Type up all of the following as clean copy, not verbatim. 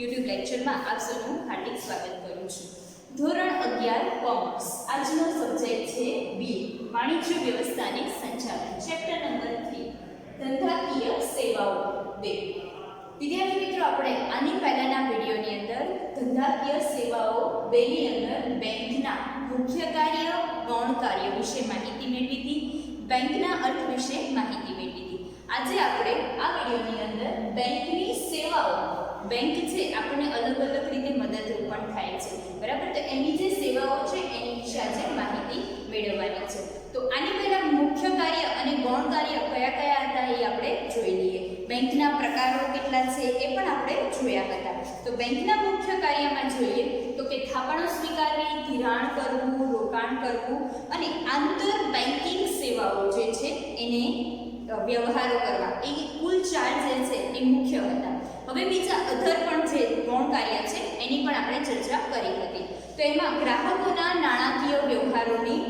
YouTube લેક્ચરમાં આપ સૌનું હાર્દિક સ્વાગત કરું છું। ધોરણ 11 કોમર્સ આજનો સબ્જેક્ટ છે બી વાણિજ્ય વ્યવસ્થાનિક સંચાલન ચેપ્ટર નંબર 3 ધંધાકીય સેવાઓ 2। વિદ્યાર્થી મિત્રો આપણે આની પહેલાના વિડિયોની અંદર ધંધાકીય સેવાઓ 2 ની અંદર બેંકના મુખ્ય કાર્ય ગૌણ કાર્ય વિશે માહિતી મેળવી હતી, બેંકના અર્થ વિશે માહિતી મેળવી હતી। આજે આપણે આ વિડિયોની અંદર બેંકની સેવાઓ, બેંક છે આપણને અલગ અલગ રીતે મદદરૂપ પણ થાય છે, બરાબર? તો એની જે સેવાઓ છે એની વિશે આજે માહિતી મેળવવાની છે। તો આની પહેલા મુખ્ય કાર્ય અને ગૌણ કાર્ય કયા કયા હતા એ આપણે જોઈ લઈએ। બેંકના પ્રકારો કેટલા છે એ પણ આપણે જોયા હતા। તો બેંકના મુખ્ય કાર્યમાં જોઈએ તો કે થાપણો સ્વીકારવી, ધિરાણ કરવું, રોકાણ કરવું અને આંતર બેન્કિંગ સેવાઓ જે છે એને વ્યવહારો કરવા, એ કુલ 4 જે છે એ મુખ્ય હતા। હવે બીજા અધર પણ જે ગૌણ કાર્ય છે એની પણ આપણે ચર્ચા કરી હતી। તો એમાં ગ્રાહકોના નાણાકીય વ્યવહારોની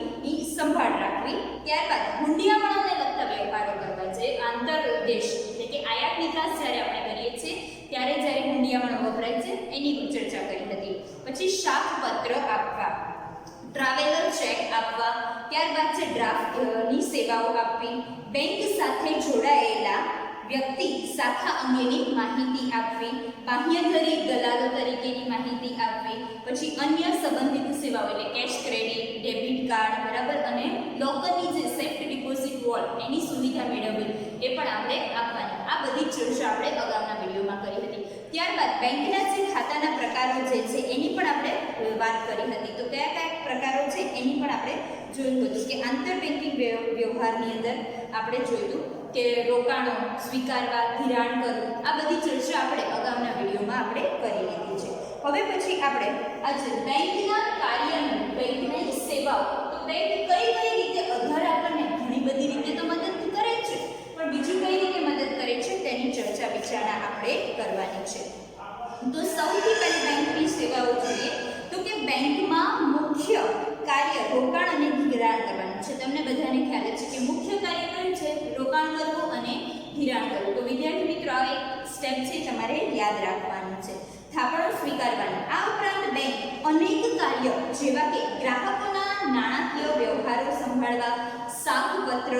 સંભાળ રાખવી, ત્યારબાદ હુંડિયામણોને લગતા વ્યવહારો કરવા, જે આંતરદેશ એટલે કે આયાત નિકાસ જ્યારે આપણે કરીએ છીએ ત્યારે જ્યારે હુંડિયામણો વપરાય છે એની ચર્ચા કરી હતી। પછી શાકપત્ર આપવા, ટ્રાવેલર ચેક આપવા, ત્યારબાદ છે ડ્રાફ્ટની સેવાઓ આપવી, બેંક સાથે જોડાયેલા વ્યક્તિ શાખા અંગેની માહિતી આપવી, બાહ્યધરી દલાલો તરીકેની માહિતી આપવી, પછી અન્ય સંબંધિત સેવાઓ એટલે કેશ ક્રેડિટ, ડેબિટ કાર્ડ, બરાબર, અને લોકરની જે સેફ્ટ ડિપોઝિટ વોલ્ટ એની સુવિધા મેળવવી એ પણ આપણે આપવાની। આ બધી ચર્ચા આપણે અગાઉના વિડીયોમાં કરી હતી। ત્યારબાદ બેંકના જે ખાતાના પ્રકારો જે છે એની પણ આપણે વાત કરી હતી। તો કયા કયા પ્રકારો છે એની પણ આપણે જોયું હતું કે આંતર બેન્કિંગ વ્યવહારની અંદર આપણે જોયું કે રોકાણો સ્વીકારવા, ધિરાણ કરવું, આ બધી ચર્ચા આપણે અગાઉના વિડીયોમાં આપણે કરી લીધી છે। હવે પછી આપણે આજે બેંકના કાર્યનું, બેંકની સેવાઓ, તો બેંક કઈ કઈ રીતે અધર આપણને ઘણી બધી રીતે તો મદદ કરે છે, પણ બીજું કઈ રીતે મદદ કરે છે તેની ચર્ચા વિચારણા આપણે કરવાની છે। તો સૌથી પહેલી બેંકની સેવાઓ જોઈએ તો કે બેંકમાં મુખ્ય કાર્ય રોકાણ અને ધિરાણ કરવાનું છે। તમને બધાને ખ્યાલ છે કે મુખ્ય કાર્ય કયું છે? રોકાણ કરવું અને ધિરાણ કરવું। તો વિદ્યાર્થી મિત્રો આ એક સ્ટેપ છે તમારે યાદ રાખવાનું છે। થાપણો સ્વીકારવાની, આ ઉપરાંત બેંક અનેક કાર્ય જેવા કે ગ્રાહકોના નાણાકીય વ્યવહારો સંભાળવા, શાકપત્ર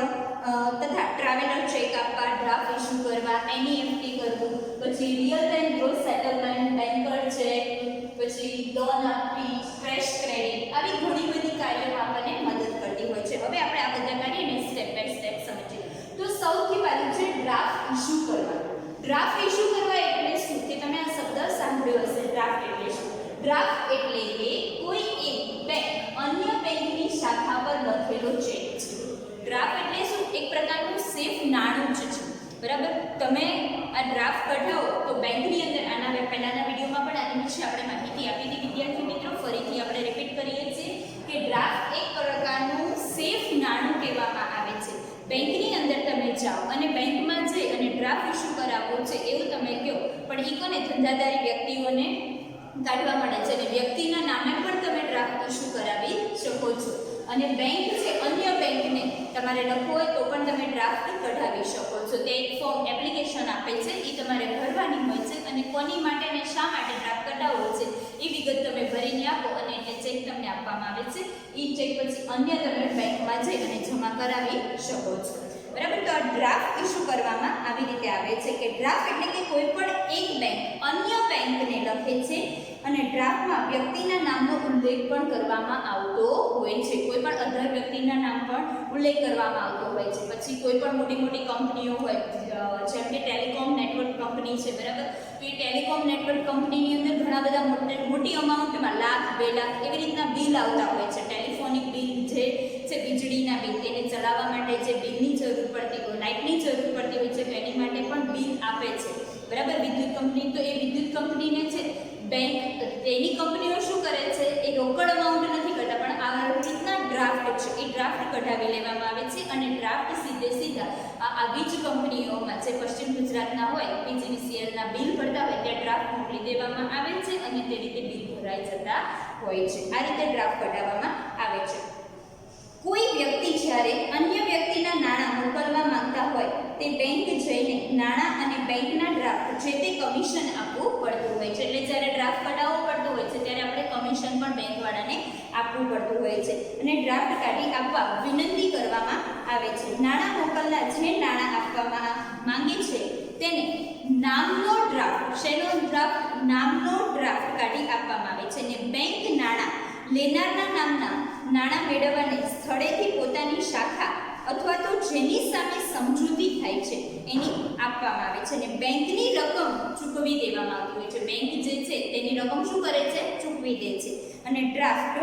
તથા ટ્રાવેલર ચેક આપવા, ડ્રાફ્ટ ઇસ્યુ કરવા, એનઈએફટી કરવું, પછી real time gross settlement, banker cheque, પછી લોન આપવી, કેશ ક્રેડિટ, આવી ઘણી બધી કાર્યોમાં આપણને મદદ કરતી હોય છે। હવે આપણે આ બધા કાર્યને સ્ટેપ બાય સ્ટેપ સમજીએ। તો સૌથી પહેલું છે ડ્રાફ્ટ ઇસ્યુ કરવા। ડ્રાફ્ટ ઇસ્યુ કરવા એટલે શું? કે તમે આ શબ્દ સાંભળ્યો હશે, ડ્રાફ્ટ એટલે શું? ડ્રાફ્ટ એટલે કે કોઈ એક બેંક અન્ય બેંકની શાખા પર લખેલો ચેક છે। ડ્રાફ્ટ એટલે શું? એક પ્રકારનું સેફ નાણું જ છે, બરાબર? તમે આ ડ્રાફ્ટ કઢાવો તો બેંકની અંદર, આના પહેલાના વિડીયોમાં પણ આની વિશે આપણે માહિતી આપી હતી વિદ્યાર્થી મિત્રો, ફરીથી આપણે રિપીટ કરીએ છીએ કે ડ્રાફ્ટ એક પ્રકારનું સેફ નાણું કહેવામાં આવે છે। બેંકની અંદર તમે જાઓ અને બેંકમાં જઈ અને ડ્રાફ્ટ ઇસ્યુ કરાવવો છે એવું તમે કહો, પણ એ કોને? ધંધાદારી વ્યક્તિઓને કાઢવા મળે છે અને વ્યક્તિના નામે પણ તમે ડ્રાફ્ટ ઇસ્યુ કરાવી શકો છો। અને બેંક છે અન્ય બેંકને તમારે લખવું હોય તો પણ તમે ડ્રાફ્ટ કઢાવી શકો છો। તે એક ફોર્મ એપ્લિકેશન આપે છે, એ તમારે ભરવાની હોય છે અને કોની માટે અને શા માટે ડ્રાફ્ટ કઢાવવો છે એ વિગત તમે ભરીને આપો અને એટલે ચેક તમને આપવામાં આવે છે। એ ચેક પછી અન્ય તમે બેંકમાં જઈ અને જમા કરાવી શકો છો, બરાબર? તો આ ડ્રાફ્ટ ઇસ્યુ કરવામાં આવી રીતે આવે છે કે ડ્રાફ્ટ એટલે કે કોઈ પણ એક બેંક અન્ય બેંકને લખે છે અને ડ્રાફ્ટમાં વ્યક્તિના નામનો ઉલ્લેખ પણ કરવામાં આવતો હોય છે। કોઈ પણ અધર વ્યક્તિના નામ પણ ઉલ્લેખ કરવામાં આવતો હોય છે। પછી કોઈ પણ મોટી મોટી કંપનીઓ હોય, જેમ કે ટેલિકોમ નેટવર્ક કંપની છે, બરાબર? તો એ ટેલિકોમ નેટવર્ક કંપનીની અંદર ઘણા બધા મોટી અમાઉન્ટમાં લાખ, 2 લાખ એવી રીતના બિલ આવતા હોય છે। ટેલિફોનિક બિલ જે છે, વીજળીના બિલ, એને ચલાવવા માટે જે બિલની જરૂર પડતી હોય, લાઇટની જરૂર પડતી હોય છે, તો એની માટે પણ બિલ આપે છે, બરાબર? વિદ્યુત કંપની, તો એ વિદ્યુત કંપનીને છે બેંક, તેની કંપનીઓ શું કરે છે? એ રોકડ અમાઉન્ટ નથી કરતા, પણ આ રીતના ડ્રાફ્ટ છે એ ડ્રાફ્ટ કઢાવી લેવામાં આવે છે અને ડ્રાફ્ટ સીધા આ વીજ કંપનીઓમાં જે પશ્ચિમ ગુજરાતના હોય, પીજીવીસીએલના બિલ ભરતા હોય ત્યાં ડ્રાફ્ટ મોકલી દેવામાં આવે છે અને તે રીતે બિલ ભરાઈ જતા હોય છે। આ રીતે ડ્રાફ્ટ કઢાવવામાં આવે છે। કોઈ વ્યક્તિ જ્યારે અન્ય વ્યક્તિના નાણાં મોકલવા માંગતા હોય તે બેંક જઈને નાણાં અને બેંકના ડ્રાફ્ટ જે તે કમિશન આપવું પડતું હોય છે। એટલે પણ બેંકવાળાને આપવું પડતું હોય છે અને ડ્રાફ્ટ કાઢી આપવા વિનંતી કરવામાં આવે છે. નાણાં મોકલનાર જે નાણાં આપવામાં માંગે છે તેને નામનો ડ્રાફ્ટ, શેનો ડ્રાફ્ટ? નામનો ડ્રાફ્ટ કાઢી આપવામાં આવે છે અને બેંક નાણાં લેનારના નામના નાણાં મેળવવાને સ્થળેથી પોતાની શાખા અથવા તો જેની સામે સમજૂતી થાય છે એની આપવામાં આવે છે અને બેંકની રકમ ચૂકવી દેવામાં આવતી હોય છે. બેંક જે છે તેની રકમ શું કરે છે? ચૂકવી દે છે. અને ડ્રાફ્ટ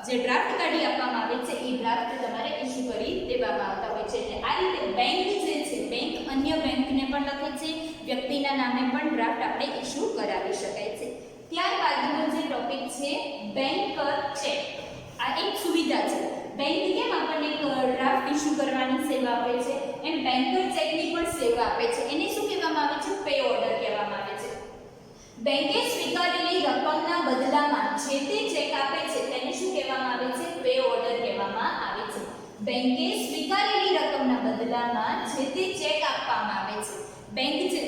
જે ડ્રાફ્ટ કાઢી આપવામાં આવે છે એ ડ્રાફ્ટ તમારે ઇસ્યુ કરી દેવામાં આવતા હોય છે. એટલે આ રીતે બેંક જે છે, બેંક અન્ય બેંકને પણ લખે છે, વ્યક્તિના નામે પણ ડ્રાફ્ટ આપણે ઇસ્યુ કરાવી શકાય છે. ત્યારબાદનો જે ટોપિક છે બેંકર ચેક. આ એક સુવિધા છે. બેંક કેમ આપણને ડ્રાફ્ટ ઇસ્યુ કરવાની સેવા આપે છે એમ બેંકર ચેકની પણ સેવા આપે છે. એને શું કહેવામાં આવે છે? પે ઓર્ડર કહેવામાં આવે છે. બેંકે સ્વીકારેલી રકમના બદલામાં જે તે ચેક આપે છે તેને શું કહેવામાં આવે છે? પે ઓર્ડર કહેવામાં આવે છે. બેંકે સ્વીકારેલી રકમના બદલામાં જે તે ચેક આપવામાં આવે છે. બેંક છે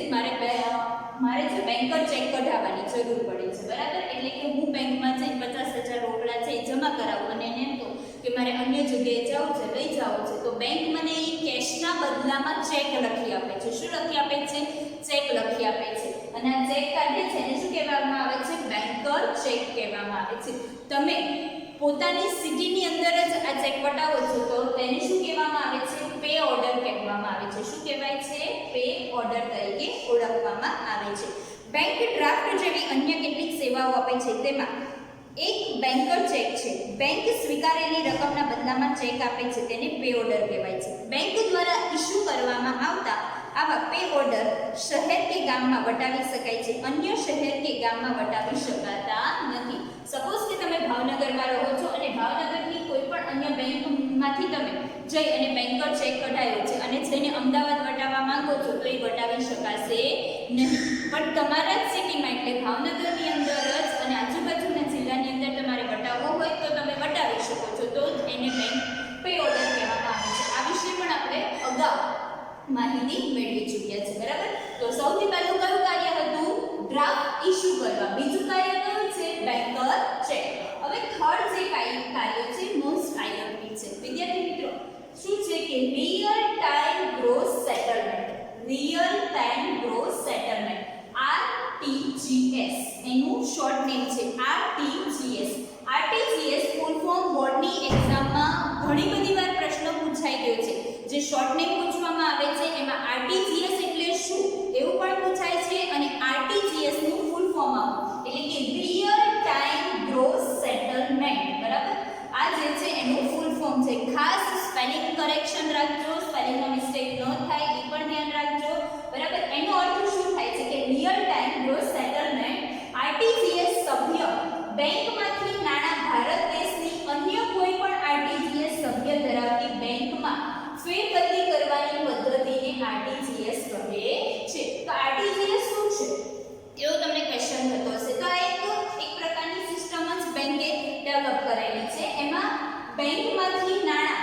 મારે જે બેંકર ચેક કઢાવવાની જરૂર પડે છે, બરાબર? એટલે કે હું બેંકમાં જઈ 50,000 રોકડા છે જમા કરાવું અને એને એમ કહું કે મારે અન્ય જગ્યાએ જવું છે, લઈ જવું છે, તો બેંક મને એ કેશના બદલામાં ચેક લખી આપે છે. શું લખી આપે છે? ચેક લખી આપે છે. અને આ ચેક કાઢે છે એને શું કહેવામાં આવે છે? બેંકર ચેક કહેવામાં આવે છે. તમે પોતાની સિટીની અંદર જ આ ચેક વટાવો છો તો તેને શું કહેવામાં આવે છે? પે ઓર્ડર કહેવામાં આવે છે. શું કહેવાય છે? પે ઓર્ડર તરીકે ઓળખવામાં આવે છે. બેંક ડ્રાફ્ટ જેવી અન્ય કેટલીક સેવાઓ આપે છે તેમાં એક બેંકર ચેક છે. બેંક સ્વીકારેલી રકમના બદલામાં ચેક આપે છે તેને પે ઓર્ડર કહેવાય છે. બેંક દ્વારા ઇસ્યુ કરવામાં આવતા આવા પે ઓર્ડર શહેર કે ગામમાં વટાવી શકાય છે, અન્ય શહેર કે ગામમાં વટાવી શકાતા નથી. સપોઝ કે તમે ભાવનગરમાં રહો છો અને ભાવનગરની કોઈ પણ અન્ય બેંકમાંથી તમે જઈ અને બેંકર ચેક કઢાવ્યો છે અને જઈને અમદાવાદ વટાવવા માંગો છો તો એ વટાવી શકાશે નહીં. પણ તમારા જ સિટીમાં એટલે ભાવનગરની અંદર જ અને આજુબાજુના જિલ્લાની અંદર તમારે વટાવવો હોય તો તમે વટાવી શકો છો, તો જ એને બેંક પે ઓર્ડર કહેવામાં આવે છે. આ વિશે પણ આપણે અગાઉ માહિતી મેળવી ચૂક્યા છે, બરાબર? તો સૌથી પહેલું કયું કાર્ય હતું? ડ્રાફ્ટ ઇસ્યુ કરવા. બીજું કાર્ય કયું છે? Banker check. હવે થર્ડ જે કાર્ય છે મોસ્ટ આઈએમપી છે. વિદ્યાર્થી મિત્રો, શું છે કે real time gross settlement. Real time gross settlement RTGS એનું શોર્ટ નેમ છે. RTGS ફૂલ ફોર્મ બોર્ડની એક્ઝામમાં ઘણી બધી વાર પ્રશ્ન પૂછાઈ ગયો છે. જે શોર્ટ નેમ પૂછવામાં આવે છે એમાં RTGS એટલે શું એવું પણ પૂછાય છે અને RTGS નું ફૂલ ફોર્મ આવું એટલે કે રિયલ ટાઈમ ગ્રોસ સેટલમેન્ટ, બરાબર? આ જે છે એનું ફૂલ ફોર્મ છે. ખાસ સ્પેલિંગ કરેક્શન રાખજો, સ્પેલિંગમાં મિસ્ટેક ન થાય એ પણ ધ્યાન રાખજો, બરાબર? એનો અર્થ શું થાય છે કે real time gross settlement RTGS સભ્ય બેંકમાંથી નાણાં ભારત દેશની અન્ય કોઈ પણ RTGS સભ્ય ધરાવતી બેંકમાં ફેરબદલી કરવાની પદ્ધતિને RTGS કહે છે. તો RTGS શું છે એવો તમને ક્વેશ્ચન થતો હશે. તો આ એક પ્રકારની સિસ્ટમ જ બેંકે ડેવલપ કરેલી છે. એમાં બેંકમાંથી નાણાં,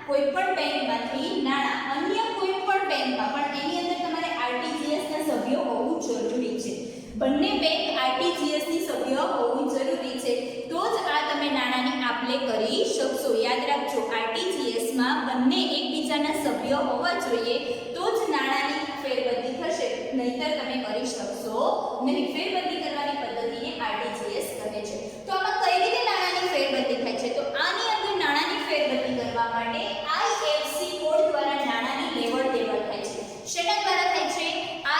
કોઈ પણ બેંકમાંથી નાણાં અન્ય કોઈ પણ બેંકમાં, પણ એની અંદર તમારે RTGS ના સભ્ય હોવું જરૂરી છે. બંને બેંક RTGS ની સભ્ય હોવું જરૂરી છે, તો જ આ તમે નાણાંની આપ-લે કરી શકશો. યાદ રાખજો, RTGS માં બંને એકબીજાના સભ્ય હોવા જોઈએ તો જ નાણાંની ફેરબદલી થશે, નહીતર તમે કરી શકશો નહીં. ફેરબદલી કરવાની પદ્ધતિને RTGS કહે છે. તો આમાં કઈ રીતે નાણાંની ફેરબદલી થાય છે? તો આની અંદર નાણાંની ફેરબદલી કરવા માટે IFSC કોડ દ્વારા નાણાંની લેવડ-દેવડ થાય છે. શેના દ્વારા થાય છે?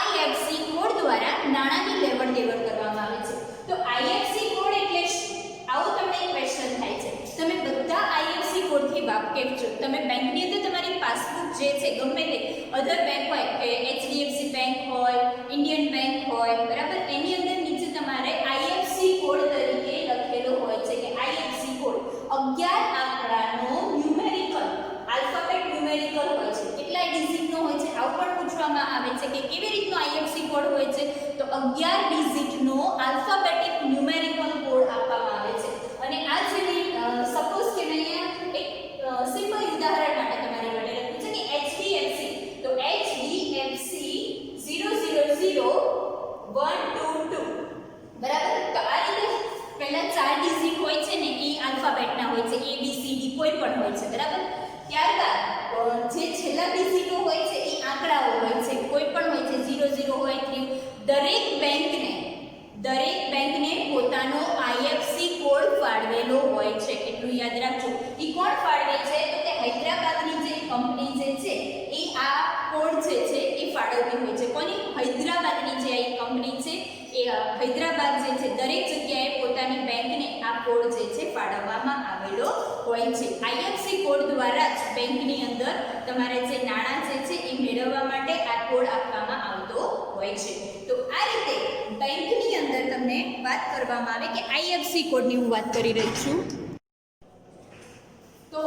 IFSC કોડ દ્વારા નાણાંની લેવડ-દેવડ કરવામાં આવે છે. તો IFSC કોડ એટલે શું? આવો તમને એક ક્વેશ્ચન થાય છે. તમે બધા IFSC કોડથી વાકેફ છો. તમે બેંકની અંદર તમારી પાસબુક જે છે ગમે તે અધર બેંક હોય કે HDFC બેંક હોય, ઇન્ડિયન બેંક હોય, બરાબર? એની અંદર નીચે તમારે IFSC કોડ તરીકે લખેલો હોય છે કે IFSC કોડ 11 આંકડાનો ન્યુમેરિકલ આલ્ફાબેટ ન્યુમેરિકલ હોય છે. કેટલા ડિજિટનો હોય છે આવું પણ પૂછવામાં આવે છે કે કેવી રીતનો IFSC કોડ હોય છે? તો 11 ડિજિટનો આલ્ફાબેટિક ન્યુમેરિકલ કોડ આપવામાં આવે છે. અને આ જે સપોઝ કે અહીંયા એક સિમ્પલ ઉદાહરણ માટે તમારી માટે લખ્યું છે કે HDFC, તો HDFC 000122, બરાબર? તો આ રીતે પહેલા 4 બધા બી ઝીરો હોય છે એ આંકડાઓ હોય છે, કોઈ પણ હોય છે, 00 હોય 3, દરેક બેંકને પોતાનો આઈએફસી કોડ ફાળવેલો હોય છે. એટલું યાદ રાખજો. એ કોણ ફાળવે છે? તો કે હૈદરાબાદની જે કંપની જે છે એ આ કોડ જે છે એ ફાળવતી હોય છે. કોની? હૈદરાબાદની જે આ કંપની છે એ હૈદરાબાદ જે છે દરેક જગ્યાએ પોતાની બેંકને આ કોડ જે છે ફાળવવામાં આવેલો હોય છે. આઈએફસી કોડ દ્વારા જ બેંકની અંદર તમારે જે નાણાં જે છે એ મેળવવા માટે આ કોડ આપવામાં આવતો હોય છે. તો આ રીતે બેંકની અંદર તમને વાત કરવામાં આવે કે આઈએફસી કોડની હું વાત કરી રહી છું. તો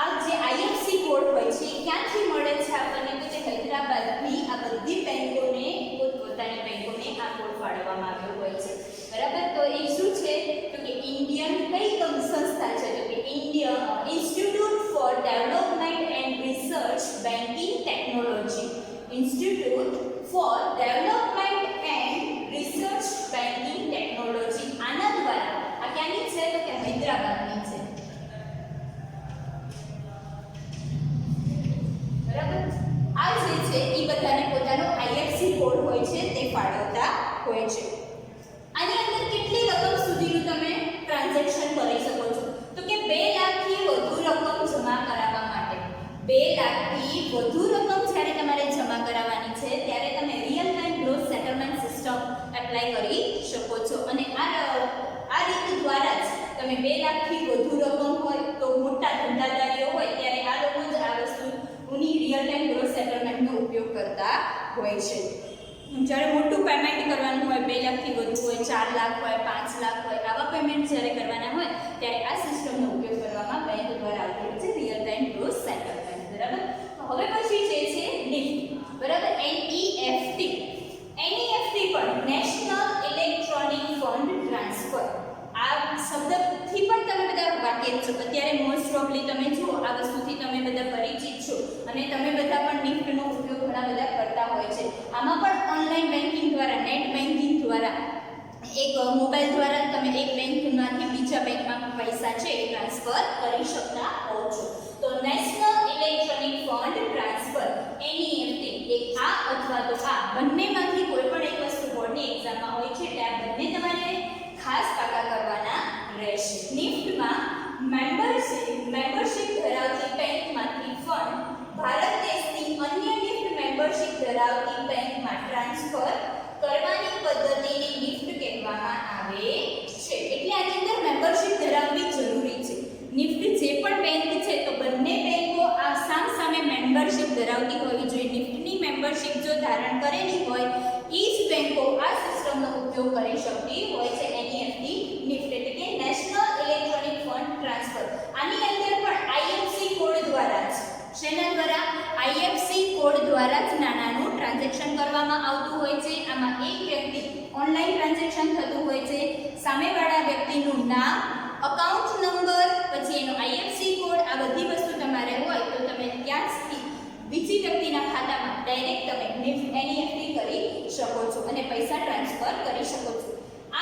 આ જે આઈએફસી કોડ હોય છે ક્યાંથી મળે છે આપણને? તો કે હૈદરાબાદની આ બધી બેંકોને પોતાની બેંકોને આ કોડ ફાળવવામાં આવ્યો હોય છે. બરાબર. તો એ શું છે? તો કે ઇન્ડિયન કઈ સંસ્થા છે? તો કે Indian institute four development and research banking technology. Institute four development and research banking technology. આના દ્વારા આ ક્યાંની છે? તો કે હૈદરાબાદની છે. બરાબર. આ જે છે એ બધાને પોતાનો આઈએફસી કોડ હોય છે તે ફાળવતા હોય છે. આની અંદર કેટલી રકમ સુધીનું તમે ટ્રાન્ઝેક્શન કરી શકો છો? તો કે 2 લાખથી વધુ રકમ જમા કરાવવા માટે 2 લાખથી વધુ રકમ જ્યારે તમારે જમા કરાવવાની છે ત્યારે તમે real time gross settlement system apply કરી શકો છો. અને આ રીત દ્વારા જ તમે 2 લાખથી વધુ રકમ હોય તો મોટા ધંધાદારીઓ હોય ત્યારે આ લોકો જ આ વસ્તુની રિયલ ટાઈમ ગ્રોસ સેટલમેન્ટનો ઉપયોગ કરતા હોય છે. જ્યારે મોટું પેમેન્ટ કરવાનું હોય, 2 લાખથી વધુ હોય, 4 લાખ હોય, 5 લાખ હોય, આવા પેમેન્ટ જ્યારે કરવાના હોય ત્યારે આ સિસ્ટમનો ઉપયોગ કરવામાં બેંક દ્વારા આવતો હોય છે, રિયલ ટાઈમ ગ્રોસ સેટલમેન્ટ. બરાબર. તો હવે પછી જે છે નિફ્ટ. બરાબર. એનઈએફટી. એનઈએફટી પણ નેશનલ ઇલેક્ટ્રોનિક ફંડ ટ્રાન્સફર. આ શબ્દથી પણ તમે બધા વાકેફ છો. અત્યારે મોસ્ટ ઓફલી તમે જુઓ આ વસ્તુથી તમે બધા પરિચિત છો અને તમે બધા પણ નિફ્ટનો ઉપયોગ ઘણા બધા કરતા હોય છે. આમાં પણ ઓનલાઈન બેન્કિંગ દ્વારા, નેટ બેન્કિંગ દ્વારા એક મોબાઈલ દ્વારા તમે એક બેંકમાંથી બીજા બેંકમાં પૈસા છે એ ટ્રાન્સફર કરી શકતા હો છો. તો national electronic fund transfer NEFT એક આ અથવા તો આ બંનેમાંથી કોઈ પણ એક વસ્તુ બોર્ડની એક્ઝામમાં હોય છે એટલે આ બંને તમારે ખાસ પાકા કરવાના રહેશે. નિફ્ટમાં મેમ્બરશિપ ધરાવતી બેંકમાંથી ફંડ ભારત દેશની અન્ય નિફ્ટ મેમ્બરશિપ ધરાવતી બેંકમાં ટ્રાન્સફર કરવાની પદ્ધતિને નિફ્ટ કહેવામાં આવે છે. એટલે આની અંદર મેમ્બરશિપ ધરાવવી જરૂરી છે. નિફ્ટ જે પણ બેંક છે તો બંને બેંકો આ સામે મેમ્બરશિપ ધરાવતી હોવી જોઈએ. નિફ્ટની મેમ્બરશિપ જો ધારણ કરેલી હોય એ જ બેંકો આ સિસ્ટમનો ઉપયોગ કરી શકતી હોય છે. એનઈએફટી નિફ્ટ એટલે કે નેશનલ ઇલેક્ટ્રોનિક ફંડ ટ્રાન્સફર. આની અંદર પણ આઈએફસી કોડ દ્વારા જ શેના દ્વારા? આઈએફસી કોડ દ્વારા જ નાણાંનું ટ્રાન્ઝેક્શન કરવામાં આવતું હોય છે. આમાં એક વ્યક્તિ ઓનલાઈન ટ્રાન્ઝેક્શન થતું હોય છે. સામેવાળા વ્યક્તિનું નામ, અકાઉન્ટ નંબર, પછી એનો આઈએફસી કોડ, આ બધી વસ્તુ તમારે હોય તો તમે ત્યાંથી બીજી વ્યક્તિના ખાતામાં ડાયરેક્ટ તમે એનઈએફટી કરી શકો છો અને પૈસા ટ્રાન્સફર કરી શકો છો.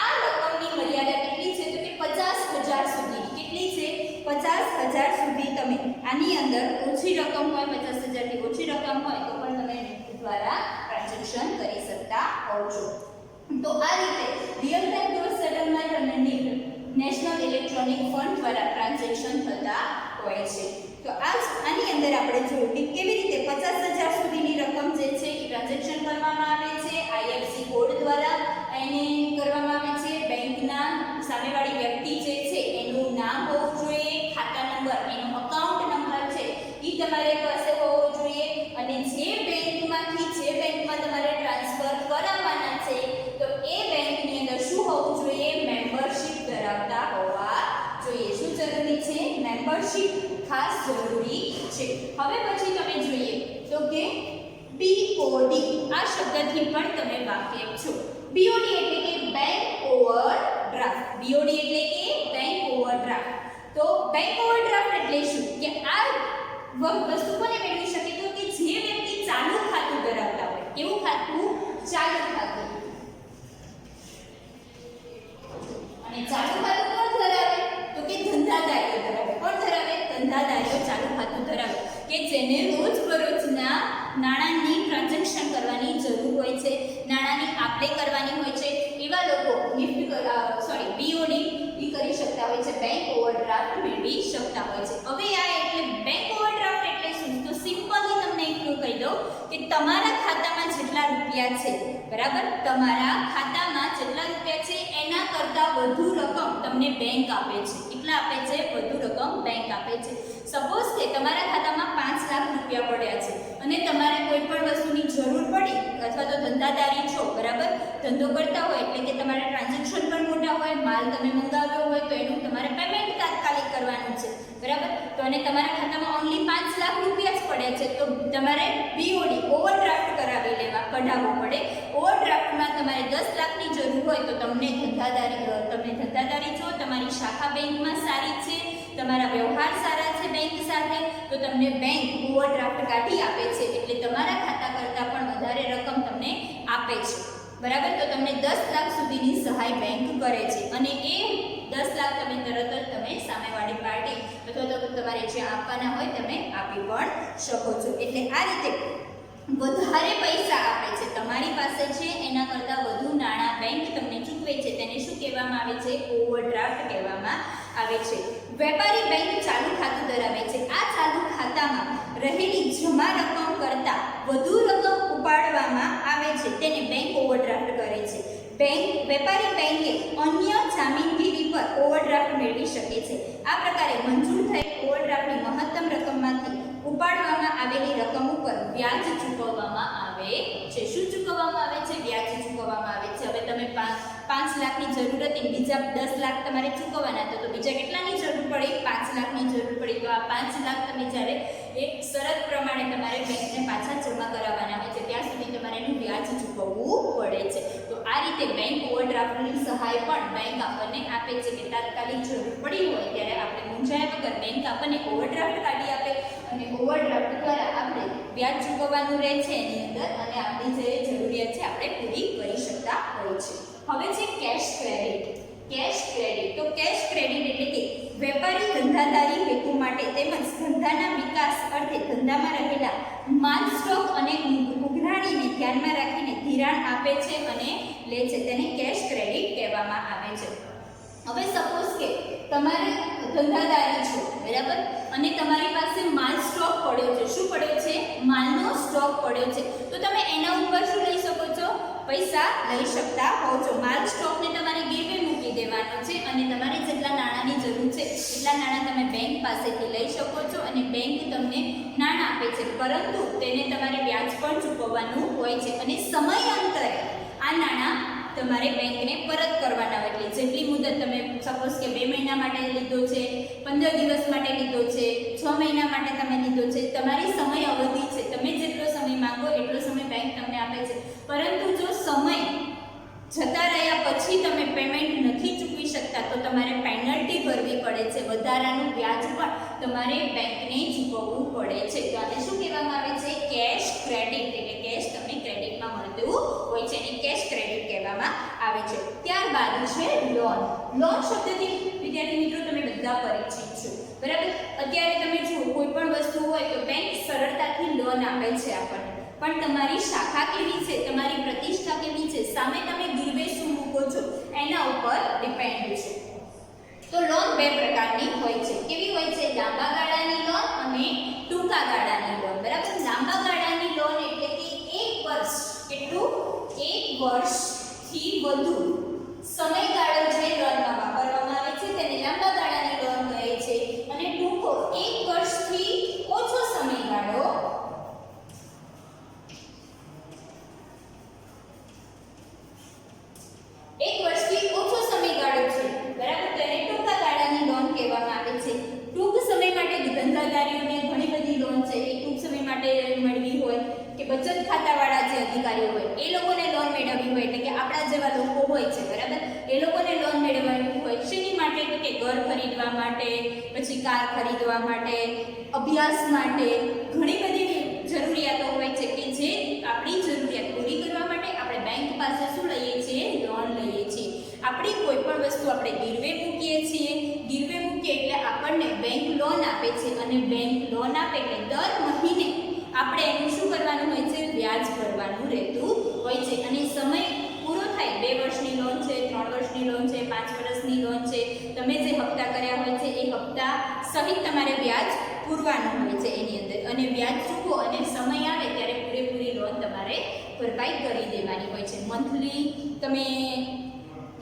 આ રકમની મર્યાદા કેટલી છે? તો કે 50,000 સુધી. કેટલી છે? 50,000 સુધી તમે આની અંદર ઓછી રકમ હોય, 50,000 થી ઓછી રકમ હોય તો પણ તમે નિફ્ટ દ્વારા ટ્રાન્ઝેક્શન કરી શકતા હો છો. તો આ રીતે રિયલ ટાઈમ ગ્રોસ સેટલમેન્ટ અને નિફ્ટ નેશનલ ઇલેક્ટ્રોનિક ફંડ દ્વારા ટ્રાન્ઝેક્શન થતા હોય છે. તો આની અંદર આપણે જોયું કે કેવી રીતે 50,000 સુધીની રકમ જે છે એ ટ્રાન્ઝેક્શન કરવામાં આવે છે આઈએફસી કોડ દ્વારા. એને કરવામાં આવે છે બેંકના સામેવાળી વ્યક્તિ જે છે એનું નામ હોવું જોઈએ, ખાતા નંબર, એનો અકાઉન્ટ નંબર છે એ તમારી પાસે હોવો જોઈએ અને જે બેંકમાંથી જે બેંકમાં તમારે ટ્રાન્સફર કરાવવાના છે તો એ બેંકની અંદર શું હોવું જોઈએ? મેમ્બરશિપ ધરાવતા હોવા જોઈએ. શું જરૂરી છે? મેમ્બરશિપ ખાસ જરૂરી છે. હવે પછી તમે જોઈએ તો કે બીઓડી. આ શબ્દથી પણ તમે વાકેફ છો. બીઓડી એટલે કે બેંક ઓવરડ્રાફ્ટ. બીઓડી એટલે કે બેંક ઓવરડ્રાફ્ટ. તો બેંક ઓવરડ્રાફ્ટ એટલે શું? કે આ વસ્તુ કોને મેળવી શકે? તો કે જે વ્યક્તિ ચાલુ ખાતું ધરાવતા હોય. કેવું ખાતું? ચાલુ ખાતું. અને ચાલુ ખાતું કોણ ધરાવે? તો કે ધંધાદારીઓ ધરાવે. કોણ ધરાવે? ધંધાદારીઓ ચાલુ ખાતું ધરાવે કે જેને રોજબરોજ નાણાંની ટ્રાન્ઝેક્શન કરવાની જરૂર હોય છે, નાણાંની આપ-લે કરવાની હોય છે, એવા લોકો બીઓડી કરી શકતા હોય છે, બેંક ઓવરડ્રાફ્ટ મેળવી શકતા હોય છે. હવે આ એટલે બેંક ઓવરડ્રાફ્ટ એટલે શું? તો સિમ્પલી તમને એટલું કહી દઉં કે તમારા ખાતામાં જેટલા રૂપિયા છે, બરાબર, તમારા ખાતામાં જેટલા રૂપિયા છે એના કરતાં વધુ રકમ તમને બેંક આપે છે. કેટલા આપે છે? વધુ રકમ બેંક આપે છે. સપોઝ કે તમારા ખાતામાં 5 લાખ રૂપિયા પડ્યા છે અને તમારે કોઈ પણ વસ્તુની જરૂર પડી અથવા તો ધંધાદારી છો, બરાબર, ધંધો કરતા હોય એટલે કે તમારા ટ્રાન્ઝેક્શન પણ મોટા હોય, માલ તમે મંગાવ્યો હોય તો એનું તમારે પેમેન્ટ તાત્કાલિક કરવાનું છે, બરાબર, તો અને તમારા ખાતામાં ઓન્લી 5 લાખ રૂપિયા જ પડ્યા છે તો તમારે બીઓડી ઓવરડ્રાફ્ટ કઢાવવો પડે. ઓવરડ્રાફ્ટમાં તમારે 10 લાખની જરૂર હોય તો તમે ધંધાદારી છો, તમારી શાખા બેંકમાં સારી છે, તમારા વ્યવહાર સારા છે બેંક સાથે, તો તમને બેંક ઓવરડ્રાફ્ટ કાઢી આપે છે એટલે તમારા ખાતા કરતાં પણ વધારે રકમ તમને આપે છે, બરાબર. તો તમને 10 લાખ સુધીની સહાય બેંક કરે છે અને એ 10 લાખ તમે તરત જ તમે સામેવાળી પાર્ટી અથવા તો તમારે જે આપવાના હોય તમે આપી પણ શકો છો. એટલે આ રીતે વધારે પૈસા આપે છે, તમારી પાસે છે એના કરતાં વધુ નાણાં બેંક તમને ચૂકવે છે, તેને શું કહેવામાં આવે છે? ઓવરડ્રાફ્ટ કહેવામાં આવે છે. વેપારી બેંક ચાલુ ખાતું ધરાવે છે. આ ચાલુ ખાતામાં રહેલી જમા રકમ કરતાં વધુ રકમ ઉપાડવામાં આવે છે તેને બેંક ઓવરડ્રાફ્ટ કરે છે. વેપારી બેંકે અન્ય જામીનગીરી પર ઓવરડ્રાફ્ટ મેળવી શકે છે. આ પ્રકારે મંજૂર થયેલ ઓવરડ્રાફ્ટની મહત્તમ રકમમાંથી ઉપાડવામાં આવેલી રકમ ઉપર વ્યાજ ચૂકવવામાં આવે છે. શું ચૂકવવામાં આવે છે? વ્યાજ ચૂકવવામાં આવે છે. હવે તમે 5 લાખની જરૂર હતી, બીજા 10 લાખ તમારે ચૂકવવાના હતા, તો બીજા કેટલાની જરૂર પડી? 5 લાખની જરૂર પડી. તો આ 5 લાખ તમે જ્યારે એક શરત પ્રમાણે તમારે બેંકને પાછા જમા કરાવવાના હોય છે ત્યાં સુધી તમારે એનું વ્યાજ ચૂકવવું પડે છે. તો આ રીતે બેંક ઓવરડ્રાફ્ટની સહાય પણ બેંક આપણને આપે છે કે તાત્કાલિક જરૂર પડી હોય ત્યારે આપણે મૂંઝાયા વગર બેંક આપણને ઓવરડ્રાફ્ટ કાઢી આપે અને ઓવરડ્રાફ્ટ દ્વારા આપણે વ્યાજ ચૂકવવાનું રહે છે એની અંદર અને આપણી જે જરૂરિયાત છે આપણે પૂરી કરી શકતા હોય છે. હવે છે કેશ ક્રેડિટ. કેશ ક્રેડિટ તો કેશ ક્રેડિટ એટલે કે વેપારી ધંધાદારી હેતુ માટે તેમજ ધંધાના વિકાસ અર્થે ધંધામાં રહેલા માલ સ્ટોક અને ઉઘરાણીને ધ્યાનમાં રાખીને ધિરાણ આપે છે અને લે છે, તેને કેશ ક્રેડિટ કહેવામાં આવે છે. હવે સપોઝ કે તમારે ધંધાદારી છો, બરાબર, અને તમારી પાસે માલ સ્ટોક પડ્યો છે. શું પડ્યો છે? માલનો સ્ટોક પડ્યો છે. તો તમે એના ઉપર શું લઈ શકો છો? પૈસા લઈ શકતા હો છો. માલ સ્ટોકને તમારે ગીરવે મૂકી દેવાનો છે અને તમારે જેટલા નાણાંની જરૂર છે એટલા નાણાં તમે બેંક પાસેથી લઈ શકો છો અને બેંક તમને નાણાં આપે છે, પરંતુ તેને તમારે વ્યાજ પણ ચૂકવવાનું હોય છે અને સમયાંતરે આ નાણાં તમારે બેંકને પરત કરવાના હોય. એટલે જેટલી મુદત તમે સપોઝ કે 2 મહિના માટે લીધો છે, 15 દિવસ માટે લીધો છે, 6 મહિના માટે તમે લીધો છે, તમારી સમય અવધિ છે, તમે જેટલો સમય માંગો એટલો સમય બેંક તમને આપે છે. પરંતુ જો સમય જતા રહ્યા પછી તમે પેમેન્ટ નથી ચૂકવી શકતા તો તમારે પેનલ્ટી ભરવી પડે છે, વધારાનું વ્યાજ પણ તમારે બેંકને ચૂકવવું પડે છે. તો આને શું કહેવામાં આવે છે? Cache credit. એટલે કેશ તમને ક્રેડિટમાં મળતું હોય છે અને કેશ ક્રેડિટ કહેવામાં આવે છે. ત્યારબાદ છે લોન. લોન શબ્દથી વિદ્યાર્થી મિત્રો તમે બધા પરિચિત છો, બરાબર. અત્યારે તમે જુઓ કોઈ પણ વસ્તુ હોય તો બેંક સરળતાથી લોન આપે છે આપણને, પણ તમારી શાખા કેવી છે, તમારી પ્રતિષ્ઠા કેવી છે, સામે તમે ગીરવે શું મૂકો છો એના ઉપર ડિપેન્ડ છે. તો લોન 2 પ્રકારની હોય છે. કેવી હોય છે? લાંબા ગાળાની લોન અને ટૂંકા ગાળાની લોન, બરાબર. લાંબા ગાળાની લોન એટલે કે 1 વર્ષ, કેટલું? 1 વર્ષથી વધુ સમયગાળો જે લોનમાં વાપરવામાં આવે છે તેને લાંબા ગાળાની લોન કહે છે અને ટૂંકો 1 વર્ષથી ઓછો સમયગાળો ધંધાદારીઓને ઘણી બધી લોન છે એ ટૂંક સમય માટે મેળવી હોય કે બચત ખાતાવાળા જે અધિકારીઓ હોય એ લોકોને લોન મેળવવી હોય, એટલે કે આપણા જેવા લોકો હોય છે, બરાબર, એ લોકોને લોન મેળવવી હોય શેની માટે? તો કે ઘર ખરીદવા માટે, પછી કાર ખરીદવા માટે, અભ્યાસ માટે, ઘણી બધી જરૂરિયાતો હોય છે કે જે આપણી જરૂરિયાત પૂરી કરવા માટે આપણે બેંક પાસે શું લઈએ છીએ? લોન લઈએ છીએ. આપણી કોઈ પણ વસ્તુ આપણે ગીરવે મૂકીએ છીએ, ગીરવે મૂકીએ એટલે આપણને બેંક લોન આપે છે અને બેંક લોન આપે એટલે દર મહિને આપણે એનું શું કરવાનું હોય છે? વ્યાજ ભરવાનું રહેતું હોય છે. અને સમય પૂરો થાય, 2 વર્ષની લોન છે, 3 વર્ષની લોન છે, 5 વર્ષની લોન છે, તમે જે હપ્તા કર્યા હોય છે એ હપ્તા સહિત તમારે વ્યાજ પૂરવાનું હોય છે એની અંદર. અને વ્યાજ ચૂકવો અને સમય આવે ત્યારે પૂરેપૂરી લોન તમારે ભરપાઈ કરી દેવાની હોય છે. મંથલી તમે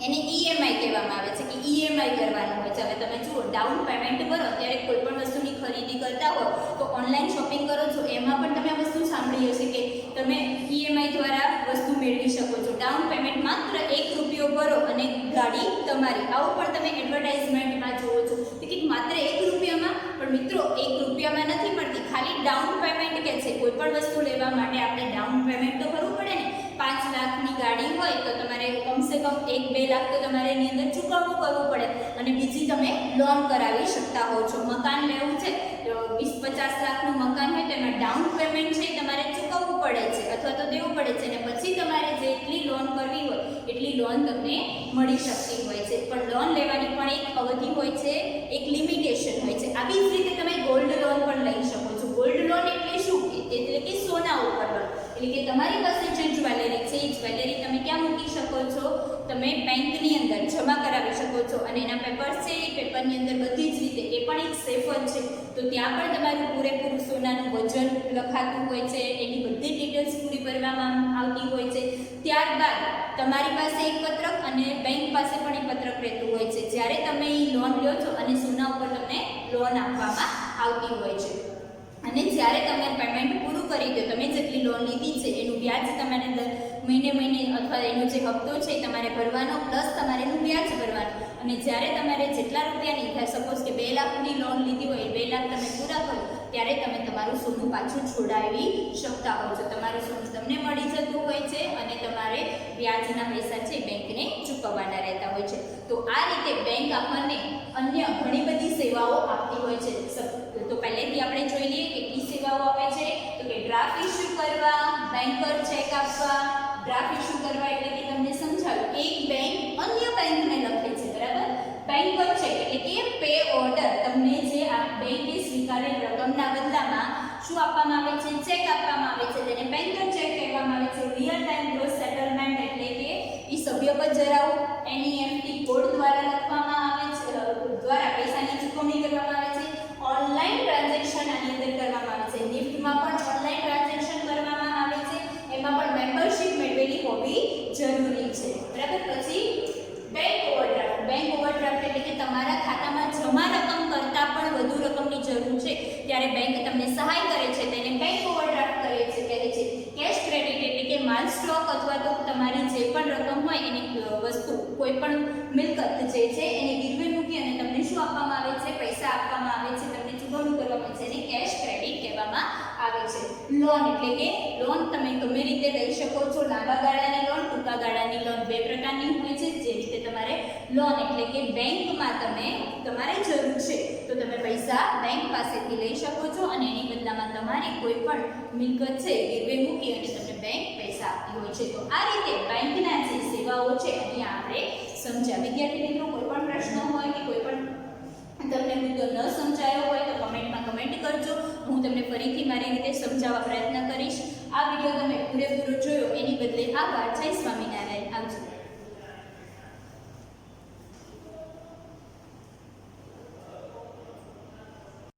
એને ઈએમઆઈ કહેવામાં આવે છે કે ઈએમઆઈ કરવાનું હોય છે. હવે તમે જુઓ, ડાઉન પેમેન્ટ ભરો ત્યારે કોઈ પણ વસ્તુની ખરીદી કરતા હો તો ઓનલાઈન શોપિંગ કરો છો એમાં પણ તમે આ વસ્તુ સાંભળી હશે કે તમે ઈએમઆઈ દ્વારા વસ્તુ મેળવી શકો છો. ડાઉન પેમેન્ટ માત્ર 1 રૂપિયો ભરો અને ગાડી તમારી. આવું પણ તમે એડવર્ટાઇઝમેન્ટમાં જોવો છો કે માત્ર 1 રૂપિયામાં. પણ મિત્રો 1 રૂપિયામાં નથી મળતી, ખાલી ડાઉન પેમેન્ટ કે છે. કોઈ પણ વસ્તુ લેવા માટે આપણે ડાઉન પેમેન્ટ તો ભરવું પડે ને. 5 લાખની ગાડી હોય તો તમારે કમસે કમ 1-2 લાખ તો તમારે એની અંદર ચૂકવણું કરવું પડે. અને બીજી તમે લોન કરાવી શકતા હો છો. મકાન લેવું છે તો 20-50 લાખનું મકાન હોય તો એમાં ડાઉન પેમેન્ટ છે તમારે ચૂકવવું પડે છે અથવા તો દેવું પડે છે. અને પછી તમારે જેટલી લોન કરવી હોય એટલી લોન તમને મળી શકતી હોય છે. પણ લોન લેવાની પણ એક અવધિ હોય છે, એક લિમિટેશન હોય છે. આવી જ રીતે તમે ગોલ્ડ લોન પણ લઈ શકો છો. ગોલ્ડ લોન એટલે શું? એટલે કે સોના ઉપર લોન. એટલે કે તમારી પાસે જે જ્વેલરી છે એ જ્વેલરી તમે ક્યાં મૂકી શકો છો? તમે બેંકની અંદર જમા કરાવી શકો છો. અને એના પેપર્સ છે એ પેપરની અંદર બધી જ રીતે એ પણ એક સેફ જ છે. તો ત્યાં પણ તમારું પૂરેપૂરું સોનાનું વજન લખાતું હોય છે, એની બધી ડિટેલ્સ પૂરી ભરવામાં આવતી હોય છે. ત્યારબાદ તમારી પાસે એક પત્રક અને બેંક પાસે પણ એક પત્રક રહેતું હોય છે. જ્યારે તમે એ લોન લો છો અને સોના ઉપર તમને લોન આપવામાં આવતી હોય છે. અને જ્યારે તમે પેમેન્ટ પૂરું કરી દો, તમે જેટલી લોન લીધી છે એનું વ્યાજ તમારે મહિને અથવા એનો જે હપ્તો છે તમારે ભરવાનો, પ્લસ તમારે એનું વ્યાજ ભરવાનું. અને જ્યારે તમારે જેટલા રૂપિયાની થાય, સપોઝ કે 2 લાખની લોન લીધી હોય, 2 લાખ તમે પૂરા કરો ત્યારે તમે તમારું સોનું પાછું છોડાવી શકતા હો છો. તમારું સોનું તમને મળી જતું હોય છે અને તમારે વ્યાજના પૈસા છે બેંકને ચૂકવવાના રહેતા હોય છે. તો આ રીતે બેંક આપણને અન્ય ઘણી બધી સેવાઓ આપતી હોય છે. તો પહેલેથી આપણે જોઈ લઈએ કેટલી સેવાઓ આપે છે. તો કે ડ્રાફ્ટ ઇસ્યુ કરવા, બેંકર ચેક આપવા. ડ્રાફ્ટ ઇસ્યુ કરવા એટલે કે તમને સમજાવ્યું, એક બેંક અન્ય બેંકને લખે છે, બરાબર. બેંકર ચેક એટલે કે પે ઓર્ડર, તમને જે આ બેંકે સ્વીકારેલ રકમના બદલામાં શું આપવામાં આવે છે? ચેક આપવામાં આવે છે. તેને બેંકર ચેક કહેવામાં આવે છે. રિયલ ટાઈમ ગ્રોસ સેટલમેન્ટ એટલે કે એ સભ્યપદ જરાઓ એનઈએફટી કોડ દ્વારા લખવામાં આવે છે, દ્વારા પૈસાની ચૂકવણી કરવામાં આવે છે. ઓનલાઈન ટ્રાન્ઝેક્શન આની અંદર કરવામાં આવે છે. નિફ્ટમાં પણ ઓનલાઈન ટ્રાન્ઝેક્શન કરવામાં આવે છે. એમાં પણ મેમ્બરશિપ મેળવેલી હોવી જરૂરી છે, બરાબર. પછી બેંક ઓવરડ્રાફ્ટ. બેંક ઓવરડ્રાફ્ટ એટલે કે તમારા ખાતામાં જમા રકમ કરતાં પણ વધુ રકમની જરૂર છે ત્યારે બેંક તમને સહાય કરે છે, તેને બેંક ઓવરડ્રાફ્ટ કહે છે. કેશ ક્રેડિટ એટલે કે માલ સ્ટોક અથવા તો તમારી જે પણ રકમ હોય એની વસ્તુ, કોઈ પણ મિલકત જે છે એને ગીરવે મૂકી અને તમને શું આપવામાં આવે છે? પૈસા આપવામાં આવે છે, તમને ચૂકવણું કરવામાં છે, એને કેશ ક્રેડિટ કહેવામાં આવે છે. લોન એટલે કે લોન તમે ગમે રીતે લઈ શકો છો. લાંબા ગાળાની લોન, ટૂંકા ગાળાની લોન, 2 પ્રકારની હોય છે. જે રીતે તમારે લોન એટલે કે બેંકમાં તમારે જરૂર છે તો તમે પૈસા બેંક પાસેથી લઈ શકો છો અને એની બદલામાં તમારી કોઈ પણ મિલકત છે ગીરવે મૂકી અને તમને બેંક પૈસા આપતી હોય છે. તો આ રીતે બેંકના જે સેવાઓ છે અહીંયા આપણે સમજ્યા. વિદ્યાર્થી મિત્રો, કોઈ પણ પ્રશ્ન હોય કે કોઈ પણ તમને મુદ્દો ન સમજાયો હોય તો કમેન્ટમાં કમેન્ટ કરજો. હું તમને ફરીથી મારી રીતે સમજાવવા પ્રયત્ન કરીશ. આ વિડીયો તમે પૂરેપૂરો જોયો એની બદલે આભાર. જય સ્વામિનારાયણ. આવજો.